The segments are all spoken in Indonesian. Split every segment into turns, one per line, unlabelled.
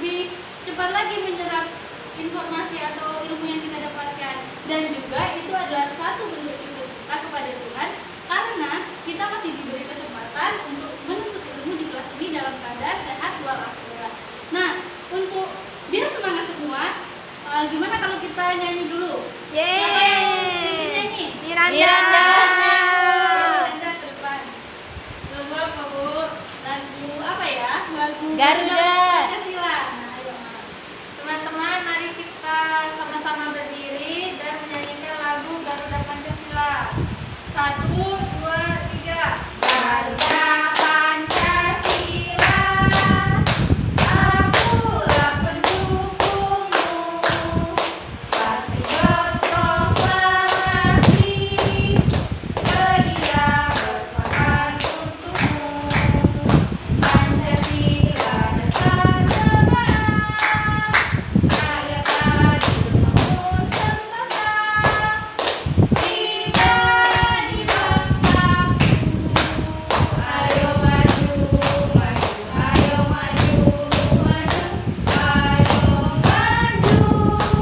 lebih cepat lagi menyerap informasi atau ilmu yang kita dapatkan. Dan juga itu adalah satu bentuk syukur kita kepada Tuhan karena kita masih diberi kesempatan untuk menuntut ilmu di kelas ini dalam keadaan sehat walafiat. Nah, untuk biar semangat semua, gimana kalau kita nyanyi dulu?
Yeay.
Siapa yang mau pimpin nyanyi?
Miranda.
Miranda ke depan. Lagu apa, Bu? Lagu apa ya? Lagu
Garuda
Pancasila. Nah, ayo.
Teman-teman, mari kita sama-sama berdiri dan menyanyikan lagu Garuda Pancasila. 1, 2, 3.
Garuda Pancasila, akulah pendukungmu, patriot proklamasi, sedia berkorban untukmu. Pancasila dasar negara, rakyat adil makmur sentosa, pribadi bangsaku. Ayo maju, maju, ayo maju, maju, ayo maju,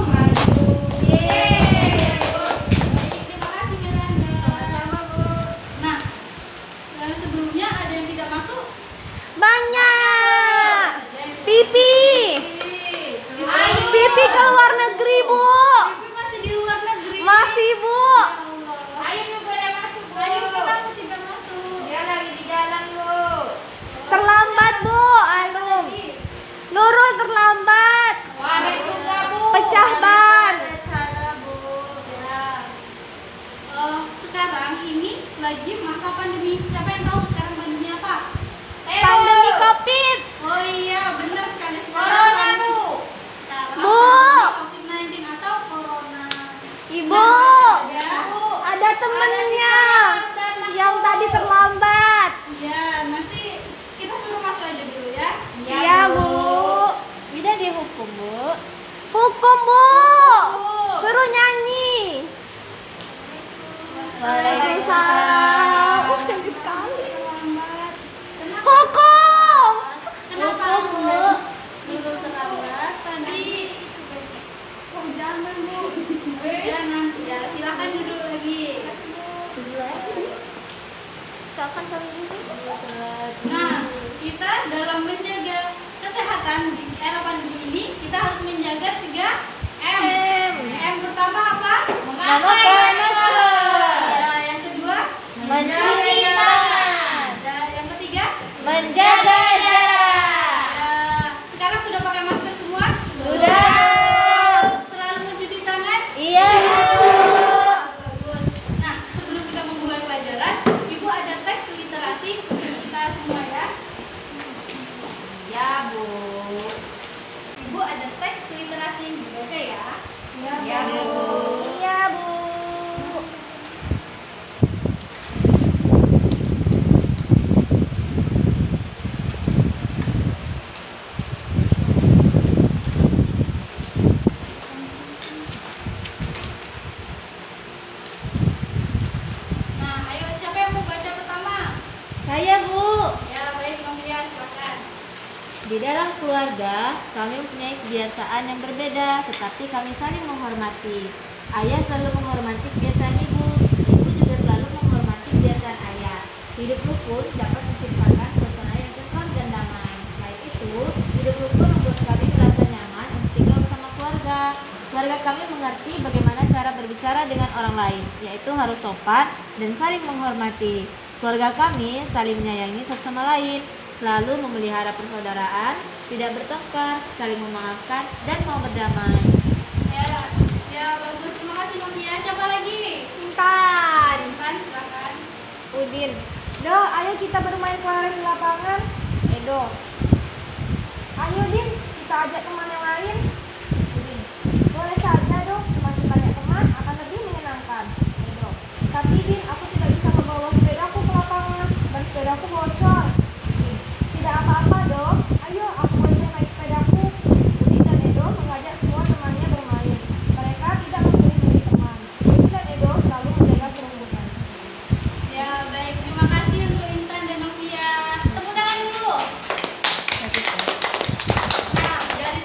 maju. Yeay. Baik, terima kasih Miranda.
Sama-sama, Bu.
Nah, sebelumnya ada yang tidak masuk?
banyak.
Saja yang tidak
Pipi.
Ayo.
Pipi ke luar negeri, Bu.
Pipi masih di luar negeri.
Masih, Bu.
Ya Allah.
Ayo juga udah masuk, Bu.
Ayo, kenapa tidak masuk?
Dia lagi di jalan, Bu.
Terlambat, Bu. Aduh. Nurul terlambat.
Waalaikumsalam, Bu.
Pecah ban.
Ada cara, Bu.
Ya. Sekarang ini lagi masa pandemi. Siapa yang tahu sekarang pandemi apa?
Pandemi Covid.
Oh iya, benar sekali.
Corona, Bu.
Sekarang
Bu.
pandemi COVID-19 atau corona.
Ibu,
Ya.
ada temennya yang tadi terlambat.
Iya, nanti kita suruh masuk aja dulu ya.
Iya, Bu. Tidak dihukum, Bu. Hukum, Bu. Suruh nyanyi. Waalaikumsalam. Cantik sekali.
Terlambat. Kenapa?
Hukum.
Kenapa
Hukum, Bu.
Nurul terlambat? Tadi jangan, Bu. Jangan. Ya, silakan duduk lagi.
Kapan kami ini?
Nah, kita dalam menjaga kesehatan di era pandemi ini, kita harus menjaga 3M. M pertama apa?
Memakai masker.
Ya, yang kedua?
Mencuci tangan.
Dan yang ketiga?
Menjaga jarak.
Ya, sekarang sudah pakai masker semua?
Sudah.
Selalu mencuci tangan?
Iya, Bu.
Bagus. Nah, sebelum kita memulai pelajaran, Ibu ada teks literasi untuk kita semua ya.
Ya, Bu.
Ibu ada teks literasi yang dibaca ya.
Ya, Bu.
Iya, Bu.
Nah, ayo siapa yang mau baca pertama?
Saya, Bu.
Ya, baik, Novia, silakan.
Di dalam keluarga, kami mempunyai kebiasaan yang berbeda, tetapi kami saling menghormati. Ayah selalu menghormati kebiasaan ibu juga selalu menghormati kebiasaan ayah. Hidup rukun dapat menciptakan suasana yang tentram dan damai. Selain itu, hidup rukun membuat kami merasa nyaman untuk tinggal bersama keluarga. Keluarga kami mengerti bagaimana cara berbicara dengan orang lain, yaitu harus sopan dan saling menghormati. Keluarga kami saling menyayangi satu sama lain, selalu memelihara persaudaraan, tidak bertengkar, saling memaafkan, dan mau berdamai.
Ya, ya bagus. Terima kasih Novia. Siapa lagi?
Intan,
Intan, silakan.
Udin. Do, ayo kita bermain keluaran di lapangan. Do. Ayo, Din, kita ajak teman yang lain. Udin. Boleh saja, Do. Semakin banyak teman akan lebih menyenangkan. Do. Tapi, Din, aku tidak bisa membawa sepedaku ke lapangan dan sepedaku bocor. Udin. Tidak apa-apa, Do. Ayo, aku aja naik sepedaku. Udin dan Edo mengajak semua temannya bermain. Mereka tidak memberi teman. Udin dan Edo selalu menjaga kerumunan.
Ya, baik. Terima kasih untuk Intan dan Novia. Tepuk tangan dulu. Nah, dari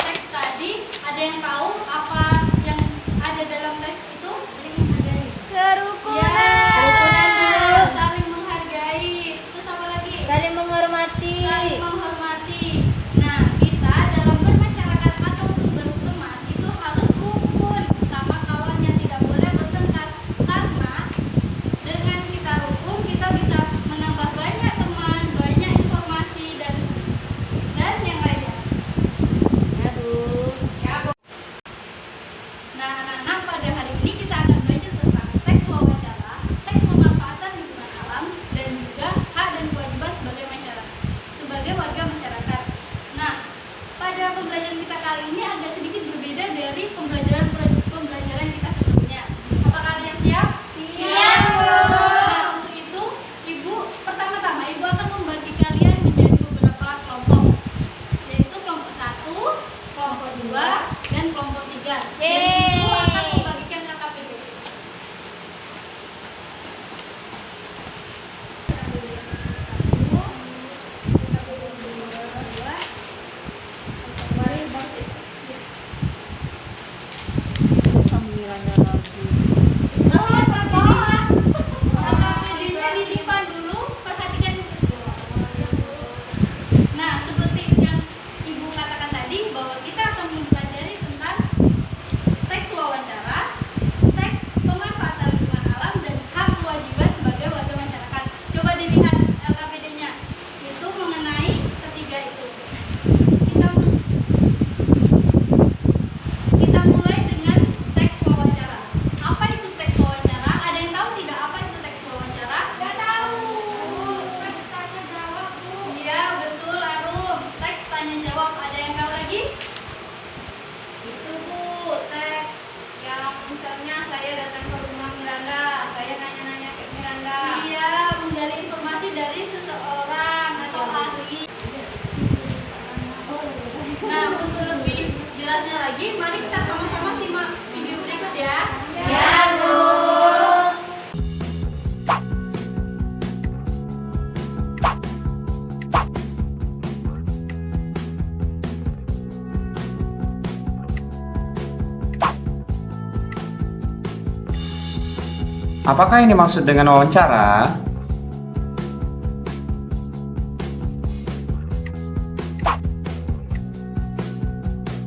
apakah ini maksud dengan wawancara?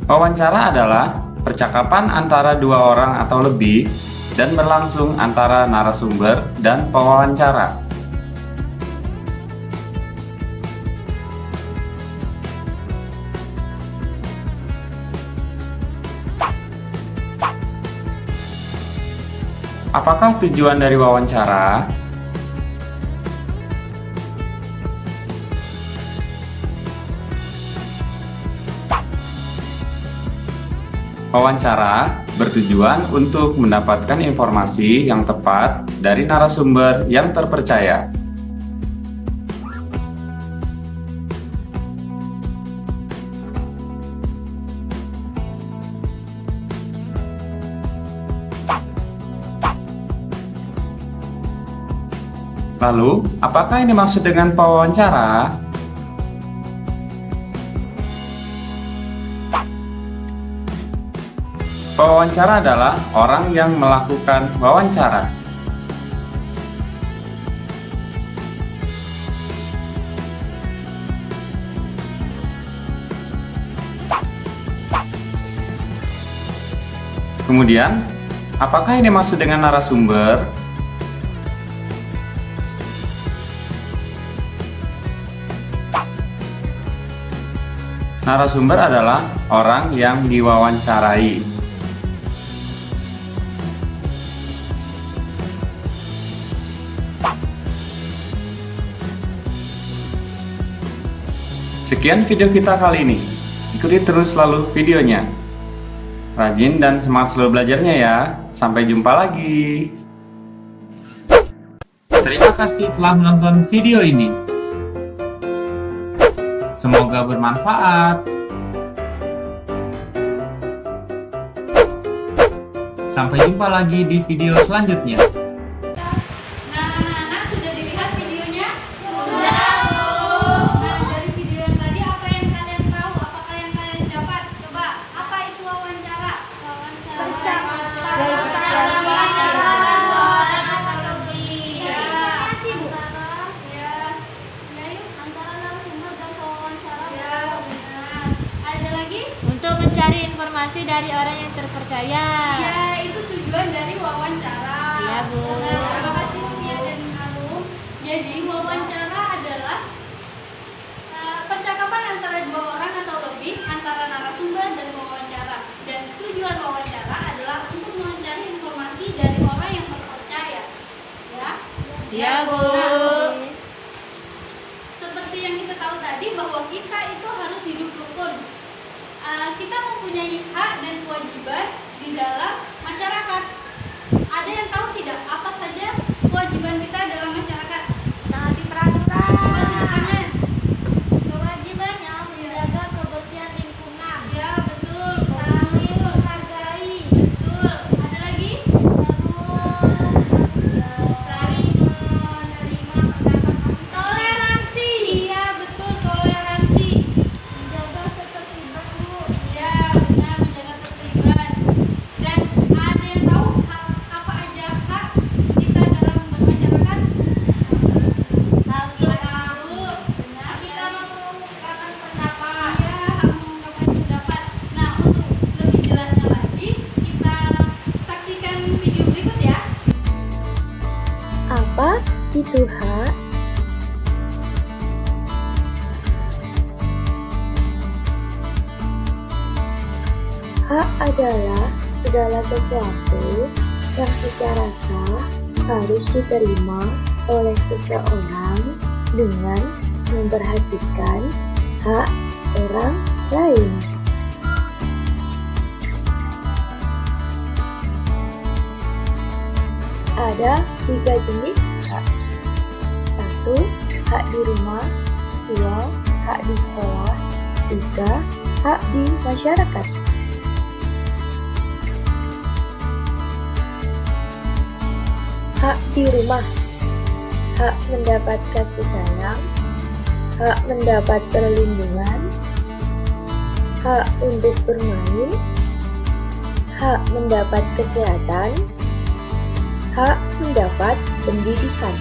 Wawancara adalah percakapan antara dua orang atau lebih dan berlangsung antara narasumber dan pewawancara. Apakah tujuan dari wawancara? Wawancara bertujuan untuk mendapatkan informasi yang tepat dari narasumber yang terpercaya. Lalu, apakah ini maksud dengan pewawancara? Pewawancara adalah orang yang melakukan wawancara. Kemudian, apakah ini maksud dengan narasumber? Narasumber adalah orang yang diwawancarai. Sekian video kita kali ini. Ikuti terus selalu videonya. Rajin dan semangat selalu belajarnya ya. Sampai jumpa lagi. Terima kasih telah menonton video ini. Semoga bermanfaat. Sampai jumpa lagi di video selanjutnya.
Nah, anak-anak sudah dilihat videonya?
Sudah, Bu.
Nah, dari video yang tadi apa yang kalian tahu? Apakah yang kalian dapat? Coba, apa itu wawancara?
Untuk mencari informasi dari orang yang terpercaya.
Ya, itu tujuan dari wawancara.
Iya, Bu.
Nah, terima kasih Nia dan Arum. Jadi, wawancara adalah percakapan antara dua orang atau lebih antara narasumber dan wawancara. Dan tujuan wawancara adalah untuk mencari informasi dari orang yang terpercaya. Ya.
Iya, Bu.
Nah, seperti yang kita tahu tadi bahwa kita itu harus hidup rukun. Kita mempunyai hak dan kewajiban di dalam masyarakat. Ada yang tahu tidak apa saja kewajiban kita dalam masyarakat?
Taati peraturan.
Coba tunjuk tangan.
Kewajibannya menjaga kebersihan lingkungan.
Ya, betul.
Saling
Betul.
menghargai.
Betul. Ada lagi?
Saling menerima pendapat. Toleransi.
Iya, betul, toleransi.
Menjaga ketertiban, Bu.
Ya, benar, menjaga ketertiban. Dan ada yang tahu apa aja hak kita dalam bermasyarakat?
Tahu.
Tahu. Benar.
Kita mengungkapkan pendapat.
Iya, hak mengungkapkan pendapat. Nah, untuk lebih jelasnya lagi, kita saksikan video berikut ya.
Apa itu hak? Hak adalah segala sesuatu yang secara sah harus diterima oleh seseorang dengan memperhatikan hak orang lain. Ada 3 jenis hak. 1. Hak di rumah. 2. Hak di sekolah. 3. Hak di masyarakat. Hak di rumah. Hak mendapat kasih sayang. Hak mendapat perlindungan. Hak untuk bermain. Hak mendapat kesehatan. hak mendapat pendidikan.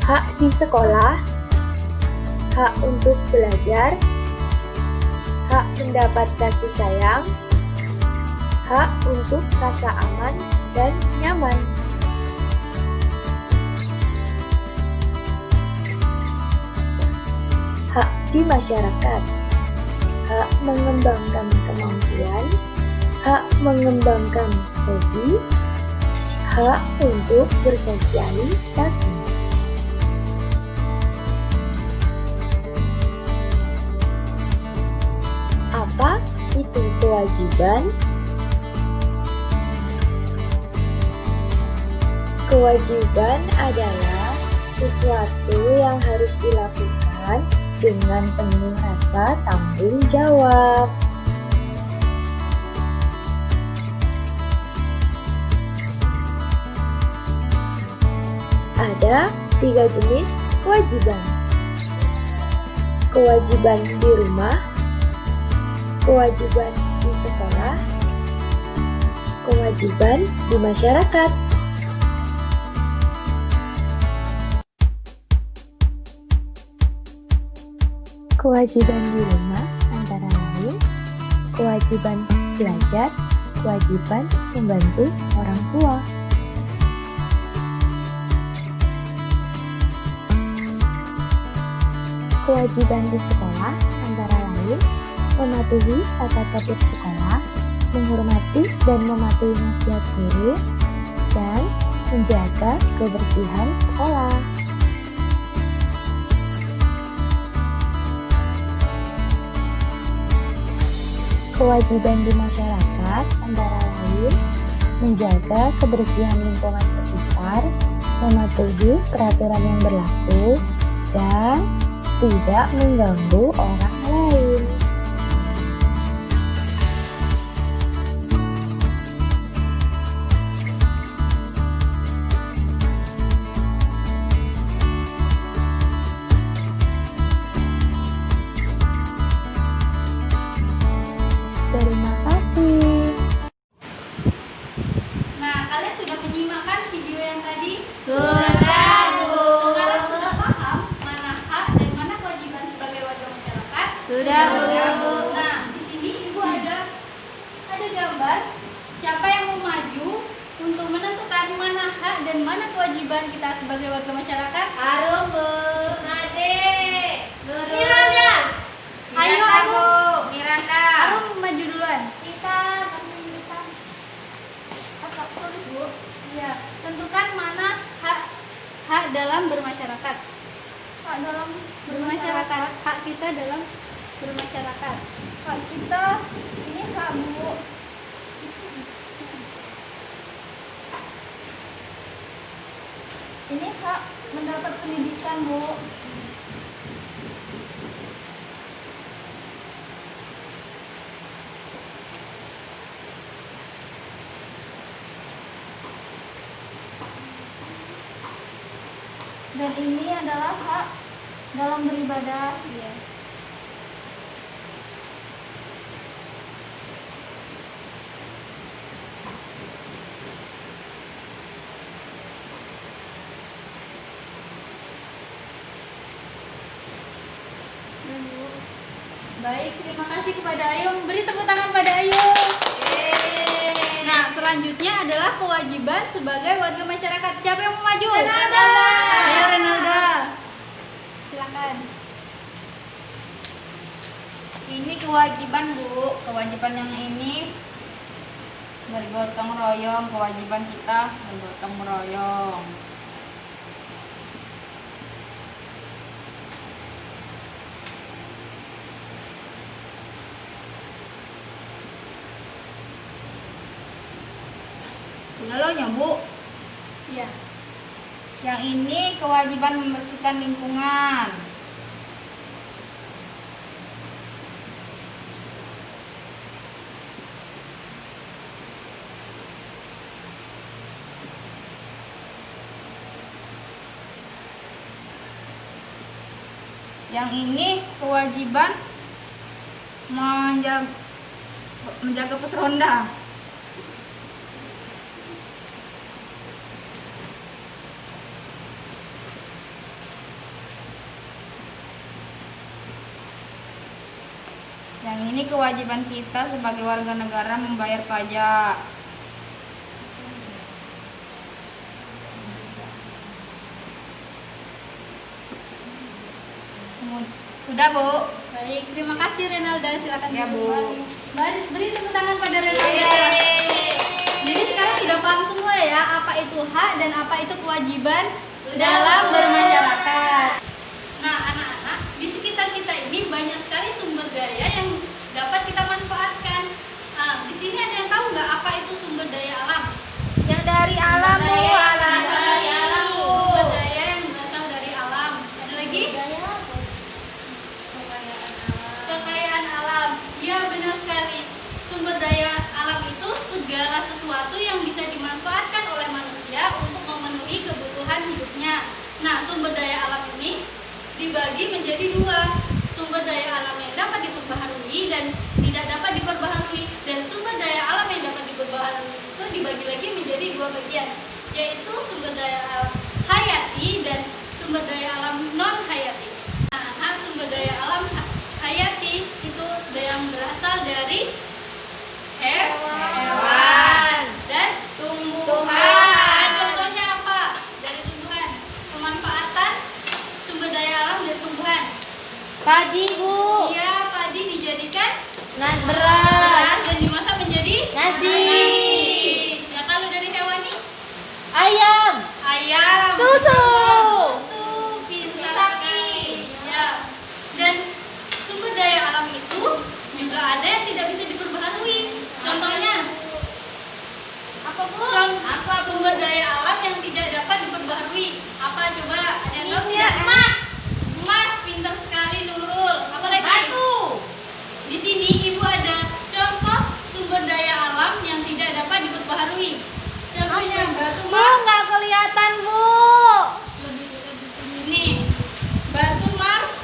Hak di sekolah, hak untuk belajar, hak mendapat kasih sayang, hak untuk rasa aman dan nyaman. Hak di masyarakat, hak mengembangkan kemampuan, hak mengembangkan hobi, hak untuk bersosialisasi. Apa itu kewajiban? Kewajiban adalah sesuatu yang harus dilakukan dengan penuh rasa tanggung jawab. Ada 3 jenis kewajiban. Kewajiban di rumah, kewajiban di sekolah, kewajiban di masyarakat. Kewajiban di rumah antara lain kewajiban belajar, kewajiban membantu orang tua. Kewajiban di sekolah antara lain mematuhi tata tertib sekolah, menghormati dan mematuhi nasihat guru, dan menjaga kebersihan sekolah. Kewajiban di masyarakat antara lain menjaga kebersihan lingkungan sekitar, mematuhi peraturan yang berlaku, dan tidak mengganggu orang lain. Terima kasih.
Nah, kalian sudah menyimak kan video yang tadi?
Sudah, Bu.
Sekarang sudah paham mana hak dan mana kewajiban sebagai warga masyarakat?
Sudah, Bu.
Nah, di sini Ibu ada gambar siapa yang mau maju untuk menentukan mana hak dan mana kewajiban kita sebagai warga masyarakat?
Harum, Bu.
Nade.
Miranda. Ayo, Arum.
Miranda.
Arum maju duluan.
Kita menunjukkan
Kakak tulis, Bu. Iya, tentukan mana hak dalam bermasyarakat.
hak dalam
Bermasyarakat, hak kita dalam bermasyarakat.
hak kita ini hak Bu. Ini hak mendapat pendidikan Bu. Dan ini adalah hak dalam beribadah.
Iya. Baik, terima kasih kepada Ayu. Beri tepuk tangan pada Ayu. Nah, selanjutnya adalah kewajiban sebagai warga masyarakat. Siapa yang mau maju?
Renalda.
Ayo Renalda. Silakan.
Ini kewajiban, Bu. Kewajiban yang ini bergotong royong. Kewajiban kita bergotong royong. Segalanya, Bu.
Iya.
Yang ini kewajiban membersihkan lingkungan. Yang ini kewajiban menjaga pos ronda.
ini kewajiban kita sebagai warga negara membayar pajak. Sudah, Bu.
Baik, terima kasih Renalda. Silakan
Ya, Bu.
kembali. Beri tepuk tangan pada Renalda. Jadi sekarang sudah paham semua ya apa itu hak dan apa itu kewajiban dalam bermasyarakat. Nah, anak-anak, di sekitar kita ini banyak sekali sumber daya yang dapat kita manfaatkan. Di sini ada yang tahu nggak apa itu sumber daya alam?
Yang dari alam, Bu.
Berasal dari alam, Bu. Sumber daya yang berasal dari alam. Ada lagi? Kekayaan alam. Ya, benar sekali. Sumber daya alam itu segala sesuatu yang bisa dimanfaatkan oleh manusia untuk memenuhi kebutuhan hidupnya. Nah, sumber daya alam ini dibagi menjadi dua. Sumber daya alam yang dapat diperbaharui dan tidak dapat diperbaharui. Dan sumber daya alam yang dapat diperbaharui itu dibagi lagi menjadi dua bagian, yaitu sumber daya alam hayati dan sumber daya alam non hayati. Nah, sumber daya alam hayati itu yang berasal dari hewan dan tumbuhan. Contohnya apa? Dari tumbuhan. Pemanfaatan sumber daya alam dari tumbuhan.
Padi, Bu.
Iya, padi dijadikan
Beras.
dan dimasak menjadi
Nasi.
Ya, kalau dari hewan nih,
Ayam.
ayam,
Susu.
pintar sekali. Ya. Dan sumber daya alam itu juga ada yang tidak bisa diperbaharui. Contohnya apa, Bu? Apa sumber daya alam yang tidak dapat diperbaharui? Apa coba? Ada yang tahu tidak? Emas, pintar sekali Nurul. Apa lagi? Batu. Di sini Ibu ada contoh sumber daya alam yang tidak dapat diperbaharui. Contohnya batu
Bu, nggak kelihatan, Bu.
ini batu
Marmer.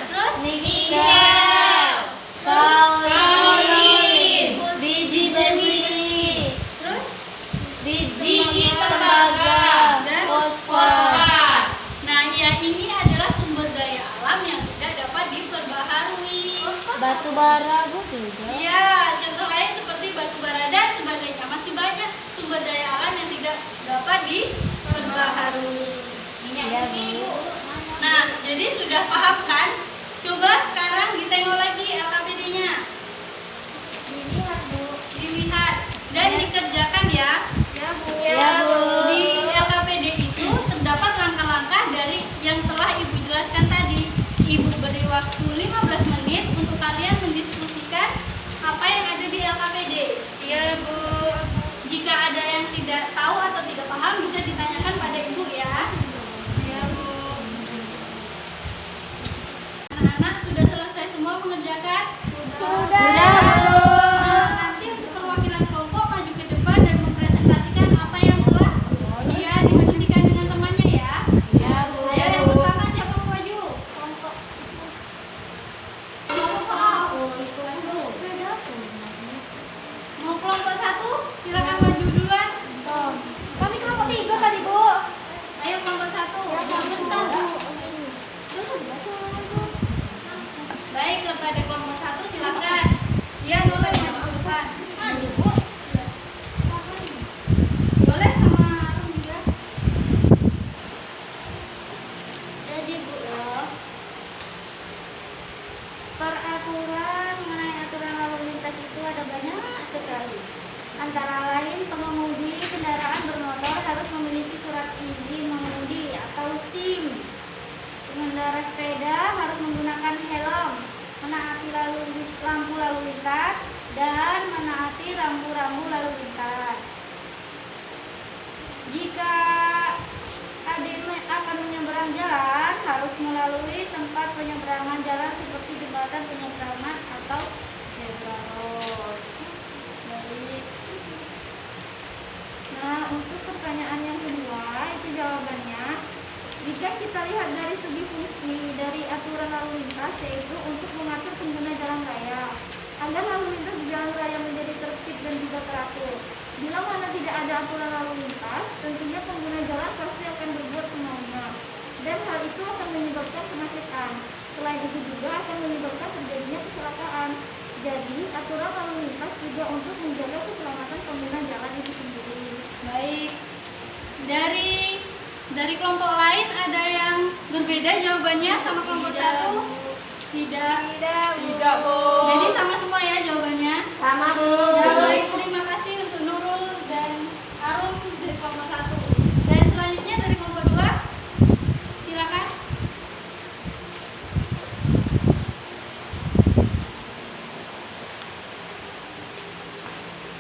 terus
Nikel. Kaolin. Biji besi.
terus
Biji tembaga.
dan
Fosfor.
Nah, ya, ini adalah sumber daya alam yang tidak dapat diperbaharui.
Batu bara, Bu, juga.
Iya, contoh lain seperti batu bara dan sebagainya. Masih banyak sumber daya alam yang tidak dapat diperbaharui.
Iya, Bu.
Nah, jadi sudah paham kan? Coba sekarang ditengok lagi LKPD-nya. Dilihat dan dikerjakan ya.
Ya, Bu.
Di LKPD itu terdapat langkah-langkah dari yang telah Ibu jelaskan tadi. Ibu beri waktu 15 menit untuk kalian mendiskusikan apa yang ada di LKPD. Iya, Bu. Jika ada yang tidak tahu atau tidak paham bisa ditanyakan pada Ibu ya. Iya, Bu. Anak-anak sudah selesai semua mengerjakan?
Sudah, Bu.
Nah, nanti untuk perwakilan kelompok maju ke depan dan mempresentasikan apa yang telah dia diskusikan dengan temannya ya.
Ya, Bu.
Ayo, yang pertama siapa mau maju? Kelompok. Mau kelompok 1? Silakan maju duluan.
Kami kelompok 3 tadi, Bu.
Ayo kelompok 1.
Bentar, Bu.
Baik, kepada kelompok 1 silakan. Ya, Nurul yang maju depan. Maju, Bu. Boleh sama Arum juga.
Jadi, Bu, peraturan mengenai aturan lalu lintas itu ada banyak sekali. Antara lain, pengemudi kendaraan bermotor harus memiliki surat izin mengemudi atau SIM. Pengendara sepeda harus menggunakan helm, menaati lampu lalu lintas, dan menaati rambu-rambu lalu lintas. Jika akan menyeberang jalan, harus melalui tempat penyeberangan jalan seperti jembatan penyeberangan atau zebra cross. Baik. Nah, untuk pertanyaan yang kedua, itu jawabannya. Jika kita lihat dari segi fungsi dari aturan lalu lintas, yaitu untuk mengatur pengguna jalan raya agar lalu lintas di jalan raya menjadi tertib dan juga teratur. Bila mana tidak ada aturan lalu lintas, tentunya pengguna jalan pasti akan berbuat semaunya, dan hal itu akan menyebabkan kemacetan.
Selain itu juga akan menyebabkan terjadinya kecelakaan. Jadi, aturan lalu lintas juga untuk menjaga keselamatan pengguna jalan itu sendiri.
Baik. Dari kelompok lain ada yang berbeda jawabannya sama kelompok satu? Tidak.
Tidak, Bu.
Jadi sama semua ya jawabannya?
Sama, Bu.
Ya, baik, terima kasih untuk Nurul dan Arum dari kelompok satu. Dan selanjutnya dari kelompok dua, silakan.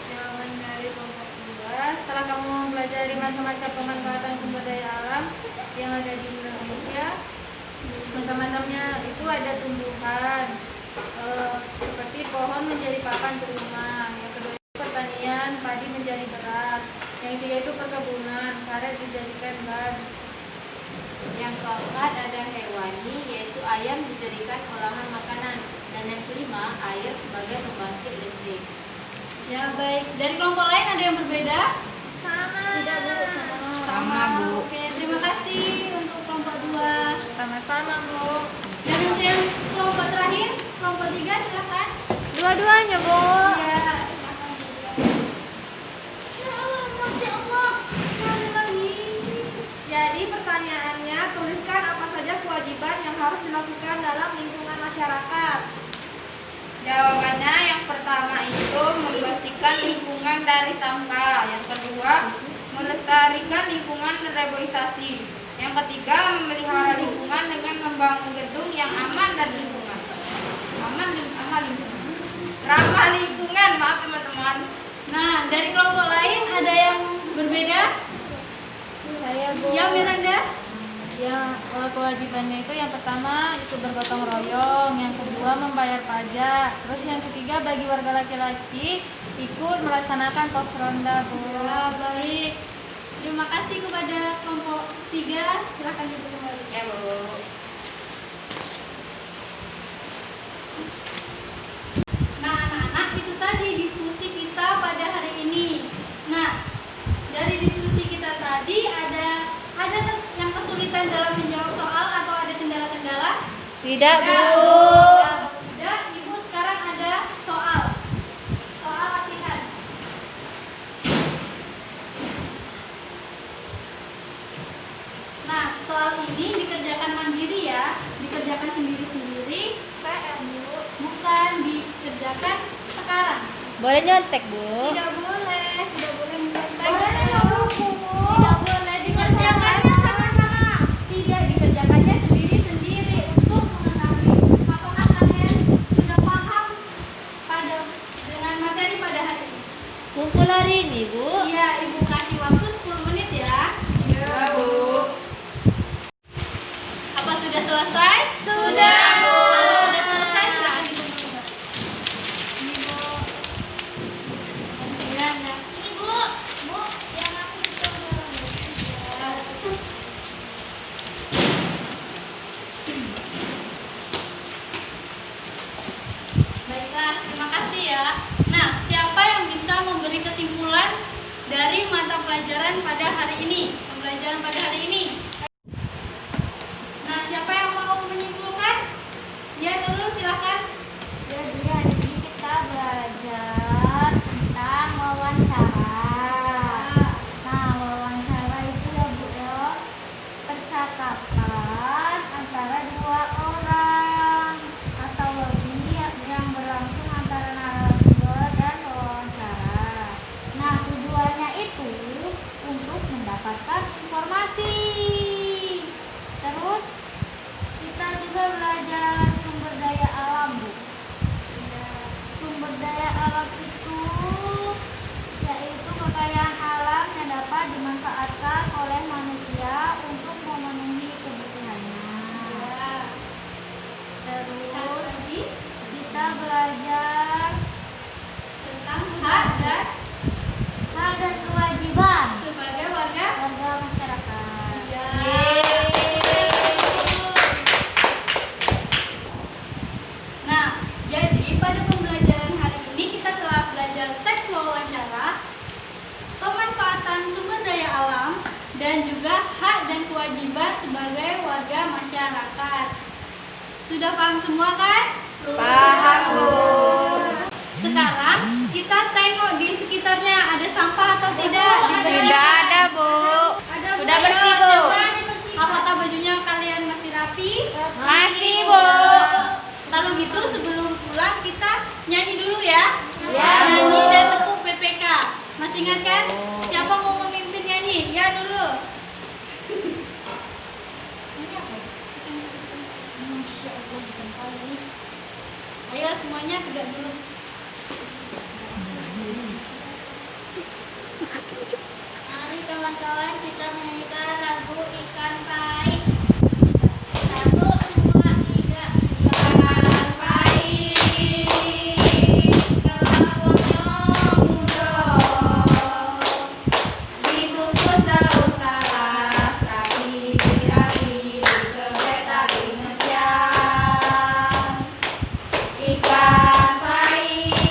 Jawaban dari kelompok 2, setelah kamu mempelajari macam-macam pemanfaatan sumber daya alam yang ada di Indonesia, macam-macamnya itu ada tumbuhan, seperti pohon menjadi pakan untuk rumah, yang kedua itu pertanian, padi menjadi beras, yang ketiga itu perkebunan, karet dijadikan ban.
Yang keempat ada hewani, yaitu ayam dijadikan olahan makanan. Dan yang kelima, air sebagai pembangkit listrik.
Ya, baik. Dari kelompok lain ada yang berbeda?
Tidak, Bu.
Sama, Bu.
Oke, terima kasih untuk kelompok dua.
Sama-sama, Bu.
Dan untuk yang kelompok terakhir, kelompok tiga, silakan.
Dua-duanya, Bu.
Iya, silakan juga. Ya Allah, Masya Allah.
Jadi pertanyaannya, tuliskan apa saja kewajiban yang harus dilakukan dalam lingkungan masyarakat.
Jawabannya yang pertama itu membersihkan lingkungan dari sampah. Yang kedua, melestarikan lingkungan dan reboisasi. Yang ketiga, memelihara lingkungan dengan membangun gedung yang aman dan lingkungan. Ramah lingkungan, maaf teman-teman.
Nah, dari kelompok lain ada yang berbeda?
Saya, Bu.
Ya, Miranda?
Yang kewajibannya itu yang pertama itu bergotong royong, yang kedua membayar pajak, terus yang ketiga bagi warga laki-laki ikut melaksanakan pos ronda, Bu.
Ya, baik. Terima kasih kepada kelompok tiga. Silakan duduk kembali.
Ya, Bu.
Nah, anak-anak, itu tadi diskusi kita pada hari ini. Nah, dari diskusi kita tadi ada yang kesulitan dalam menjawab soal atau ada kendala-kendala?
Tidak, Bu.
Kalau tidak, Ibu sekarang ada soal latihan. Nah, soal ini dikerjakan mandiri ya, dikerjakan sendiri-sendiri. Bukan dikerjakan sekarang.
Boleh nyontek, Bu.
Tidak boleh mencontek.
Bu.
Tidak boleh dikerjakannya sama-sama. Tidak dikerjakannya sendiri-sendiri untuk mengetahui apakah kalian sudah paham dengan materi pada hari ini.
Kumpul hari ini, Bu.
Iya, Ibu kasih waktu 10 menit ya.
Ya, Bu.
Apa sudah selesai?
Sudah, Bu.
Kalau sudah selesai, silakan dikumpulkan. Ini, Bu. Miranda. Ini, Bu. Bu, yang aku Baiklah, terima kasih ya. Nah, siapa yang bisa memberi kesimpulan dari mata pelajaran pada hari ini? Pembelajaran pada hari ini. Nah, siapa yang mau menyimpulkan? Ya, dulu silakan.
Jadi hari ini kita belajar tentang wawancara. Nah, wawancara itu ya, Bu, ya, percakapan antara dua orang atau lebih yang berlangsung antara narasumber dan wawancara. Nah, tujuannya itu untuk mendapatkan informasi.
Sudah paham semua kan?
Paham, Bu.
Sekarang kita tengok di sekitarnya ada sampah atau tidak?
Tidak ada, Bu. Sudah
Ayo,
bersih, Bu.
Apakah bajunya kalian masih rapi?
Masih, Bu.
Kalau gitu sebelum pulang kita nyanyi dulu ya.
Ya,
Nyanyi
Bu.
dan tepuk PPK. Masih ingat kan? Siapa mau memimpin nyanyi? Ya dulu. Ayo semuanya tegak dulu.
Mari kawan-kawan kita menyanyikan lagu Ikan Pais. 1, 2, 3.
Ikan pais kelapanya muda, dibungkus daun talas rapi-rapi, dikebet tapi mesian. Ikan pais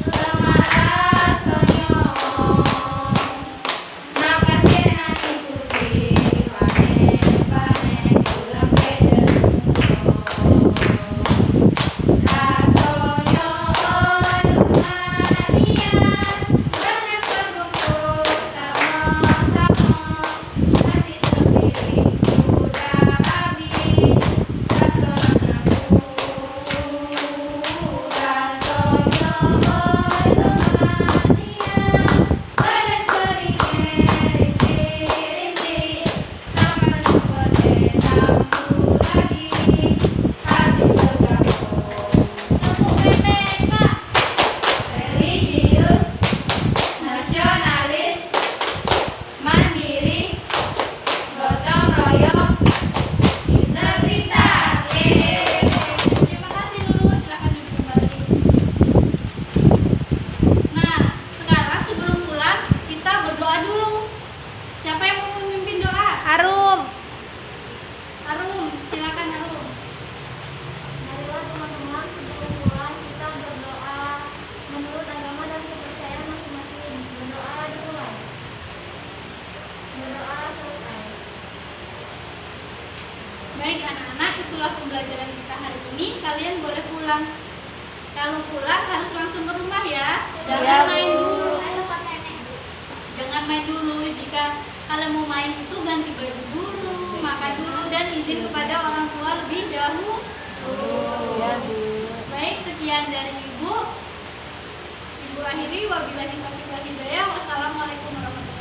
lemah rasanya, makan nasi putih, panen-panen pulang kederunya. Rasanya lumayan, banyak terbungkus sama-sama, nasi sepiring sudah habis, rasanya religius, nasionalis, mandiri, gotong royong, integritas. Terima kasih dulu, silakan duduk kembali. Nah, sekarang sebelum pulang kita berdoa dulu. Siapa yang mau memimpin doa?
Harum.
Arum, silakan Arum.
Marilah teman-teman sebelum pulang kita berdoa menurut agama dan kepercayaan masing-masing. Berdoa dimulai. Berdoa selesai.
Baik anak-anak, itulah pembelajaran kita hari ini. Kalian boleh pulang. Kalau pulang harus langsung ke rumah ya. Jangan
Ya,
main
Bu.
dulu. Jangan main dulu. Jika kalian mau main itu ganti baju dulu, makan dulu dan izin kepada orang tua lebih dahulu.
Ya, Bu.
Baik, sekian dari Ibu. Ibu akhiri wabillahi taufiq wal hidayah. Wassalamualaikum warahmatullahi wabarakatuh.